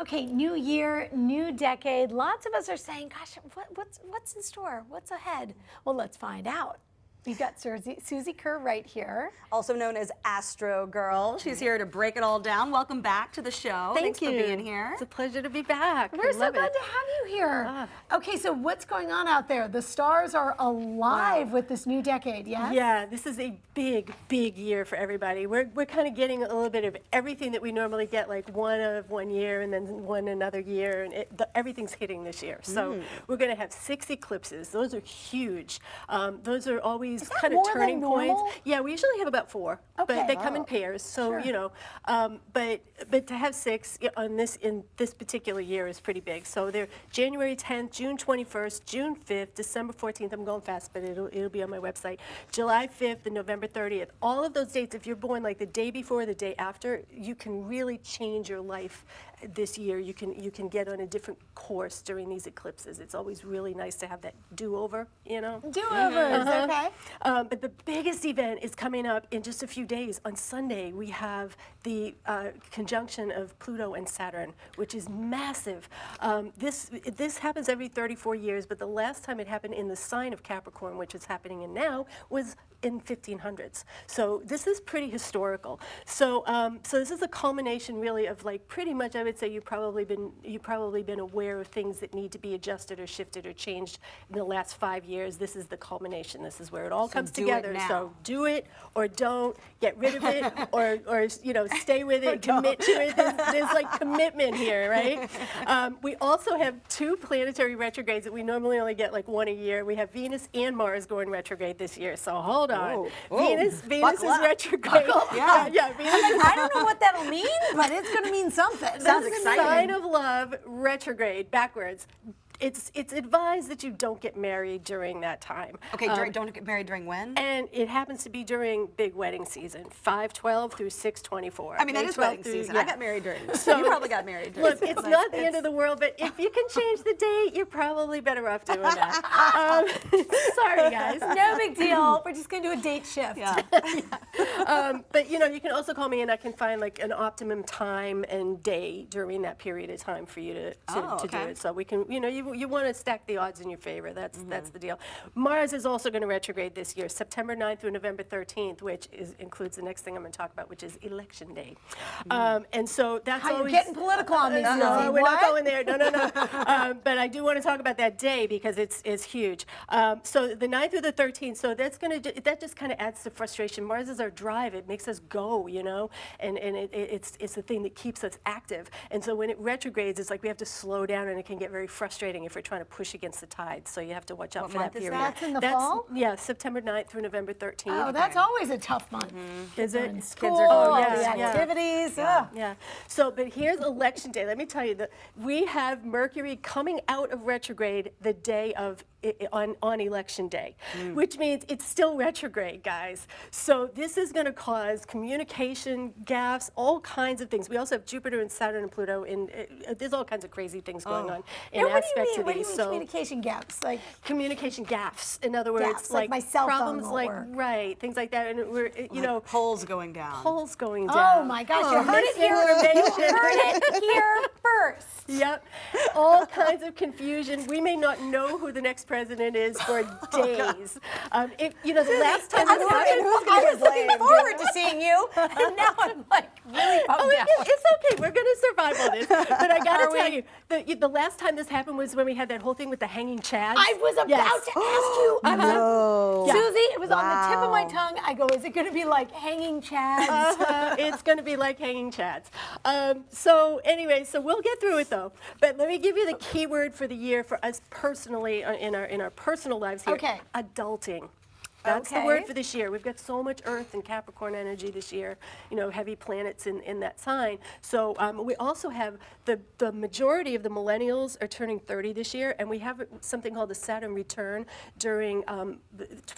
Okay, new year, new decade. Lots of us are saying, gosh, what's in store? What's ahead? Well, let's find out. We've got Susie Kerr right here. Also known as Astro Girl. She's here to break it all down. Welcome back to the show. Thanks for being here. It's a pleasure to be back. We're so glad to have you here. Okay, so what's going on out there? The stars are alive with this new decade, yes? Yeah, this is a big, big year for everybody. We're kind of getting a little bit of everything that we normally get, like one year and then one another year, and everything's hitting this year. So we're going to have 6 eclipses. Those are huge. Those are always kind of turning points. Yeah, we usually have about 4, but they come in pairs. So you know, but to have 6 on in this particular year is pretty big. So they're January 10th, June 21st, June 5th, December 14th. I'm going fast, but it'll be on my website. July 5th and November 30th. All of those dates, if you're born like the day before, or the day after, you can really change your life this year. You can get on a different course during these eclipses. It's always really nice to have that do-over, you know? Do-overs, okay. But the biggest event is coming up in just a few days. On Sunday, we have the conjunction of Pluto and Saturn, which is massive. This happens every 34 years, but the last time it happened in the sign of Capricorn, which is happening in now, was in 1500s. So this is pretty historical. So so this is a culmination really of like pretty much, I would say you've probably been aware of things that need to be adjusted or shifted or changed in the last 5 years. This is the culmination. This is where it all comes together. So do it or don't, get rid of it or you know, stay with it, commit to it. There's like commitment here, right? We also have 2 planetary retrogrades that we normally only get like 1 a year. We have Venus and Mars going retrograde this year. So hold on. Venus is retrograde. Yeah, Venus is, I don't know what that'll mean, but it's going to mean something. Sounds exciting. Sign of love retrograde backwards. It's advised that you don't get married during that time. Okay, don't get married during when? And it happens to be during big wedding season, 5/12 through 6/24. I mean, that is wedding season. I got married during this. So you probably got married during this. Look, it's not the end of the world, but if you can change the date, you're probably better off doing that. Sorry, guys. No big deal. We're just going to do a date shift. But, you know, you can also call me and I can find like an optimum time and day during that period of time for you to do it. So we can, you know, you want to stack the odds in your favor. That's the deal. Mars is also going to retrograde this year, September 9th through November 13th, which includes the next thing I'm going to talk about, which is election day. And so that's How always... you're getting political on me, Susie. No, we're not going there. No. But I do want to talk about that day because it's huge. So the 9th through the 13th, so that just kind of adds to frustration. Mars is our drive. It makes us go, you know, and it's the thing that keeps us active. And so when it retrogrades, it's like we have to slow down, and it can get very frustrating if we're trying to push against the tide. So you have to watch out for that period. That's in the fall? Yeah, September 9th through November 13th. Oh, that's always a tough month. Is it? School, Kids are the activities. Yeah. So, but here's election day. Let me tell you that we have Mercury coming out of retrograde the day of on election day, which means it's still retrograde, guys. So this is going to cause communication gaffes, all kinds of things. We also have Jupiter and Saturn and Pluto, and there's all kinds of crazy things going on in aspects of these. What do you mean communication gaps? Like communication gaffes. In other words, gaps, like my cell phone problems, won't like work. things like that, and we're like polls going down. Polls going down. Oh my gosh! You heard it here. You heard it here first. Yep. All kinds of confusion. We may not know who the next president is for days. You know, the last time I was looking forward to seeing you, and now I'm like really bummed out. It's okay. We're going to survive all this. But I got to tell you, the last time this happened was when we had that whole thing with the hanging chads. I was about to ask you. No. Susie, it was on the tip of my tongue. I go, is it going to be like hanging chads? It's going to be like hanging chads. So anyway, so we'll get through it though. But let me give you the key word for the year for us personally in our personal lives here. Okay. Adulting. That's the word for this year. We've got so much Earth and Capricorn energy this year, you know, heavy planets in that sign. So we also have the majority of the millennials are turning 30 this year, and we have something called the Saturn return during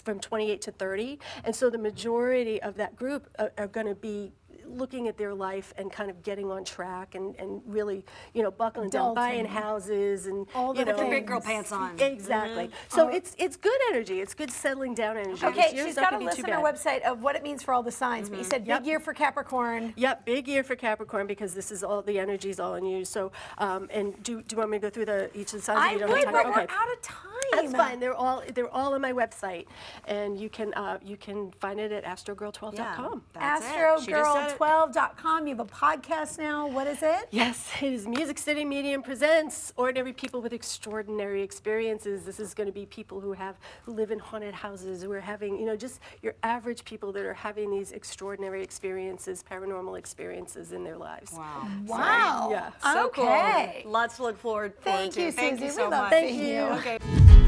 from 28 to 30. And so the majority of that group are going to be looking at their life and kind of getting on track and really, you know, buckling down, buying houses and all you the know, Put the big girl pants on. Exactly. So it's good energy. It's good settling down energy. Okay, This year's she's not got a gonna be list too on her bad. website of what it means for all the signs. But you said big year for Capricorn. Yep, big year for Capricorn because this is all the energy's all on you. So, and do you want me to go through each of the signs? I if you don't would, have but time? we're Okay. out of time. That's fine. They're all on my website, and you can find it at astrogirl12.com. That's it. She just said it. Astrogirl12.com. You have a podcast now. What is it? Yes, it is Music City Medium presents Ordinary People with Extraordinary Experiences. This is going to be people who live in haunted houses, who are having, you know, just your average people that are having these extraordinary experiences, paranormal experiences in their lives. Wow. Wow. Yeah. So Okay. cool. Lots to look forward Thank to. you, Thank Susie. you We so love much. seeing you. Okay.